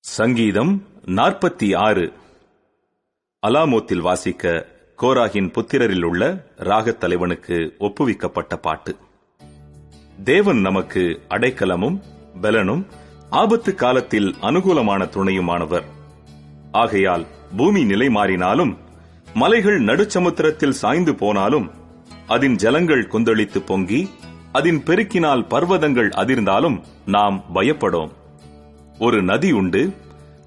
சங்கீதம் 46. அலாமோத்தில் வாசிக்க கோராகின் புத்திரரில் உள்ள ராகத் தலைவனுக்கு ஒப்புவிக்கப்பட்ட பாட்டு. தேவன் நமக்கு அடைக்கலமும் பலனும் ஆபத்து காலத்தில் அனுகூலமான துணையுமானவர். ஆகையால் பூமி நிலை மாறினாலும் மலைகள் நடுச்சமுத்திரத்தில் சாய்ந்து போனாலும் அதன் ஜலங்கள் கொந்தளித்து பொங்கி அதன் பெருக்கினால் பர்வதங்கள் அதிர்ந்தாலும் நாம் பயப்படோம். ஒரு நதி உண்டு,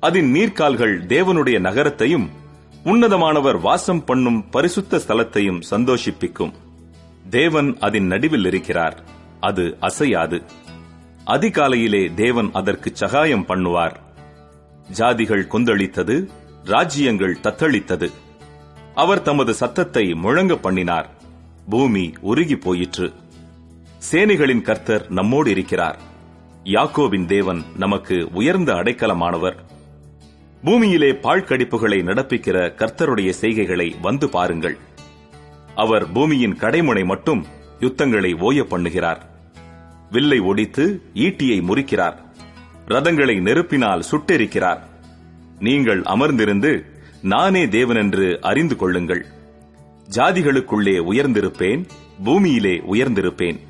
அதன் நீர்க்கால்கள் தேவனுடைய நகரத்தையும் உன்னதமானவர் வாசம் பண்ணும் பரிசுத்த ஸ்தலத்தையும் சந்தோஷிப்பிக்கும். தேவன் அதன் நடுவில் இருக்கிறார், அது அசையாது. அதிகாலையிலே தேவன் அதற்கு சகாயம் பண்ணுவார். ஜாதிகள் கொந்தளித்தது, ராஜ்யங்கள் தத்தளித்தது. அவர் தமது சத்தத்தை முழங்க பண்ணினார், பூமி உருகி போயிற்று. சேனைகளின் கர்த்தர் நம்மோடு இருக்கிறார். யாக்கோபின் தேவன் நமக்கு உயர்ந்த அடைக்கலமானவர். பூமியிலே பாழ்கடிப்புகளை நடப்பிக்கிற கர்த்தருடைய செய்கைகளை வந்து பாருங்கள். அவர் பூமியின் கடைமுனை மட்டும் யுத்தங்களை ஓய பண்ணுகிறார். வில்லை ஒடித்து ஈட்டியை முறிக்கிறார். ரதங்களை நெருப்பினால் சுட்டெரிக்கிறார். நீங்கள் அமர்ந்திருந்து நானே தேவனென்று அறிந்து கொள்ளுங்கள். ஜாதிகளுக்குள்ளே உயர்ந்திருப்பேன், பூமியிலே உயர்ந்திருப்பேன்.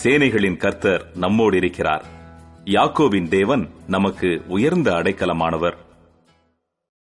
சேனைகளின் கர்த்தர் நம்மோடு இருக்கிறார். யாக்கோபின் தேவன் நமக்கு உயர்ந்த அடைக்கலமானவர்.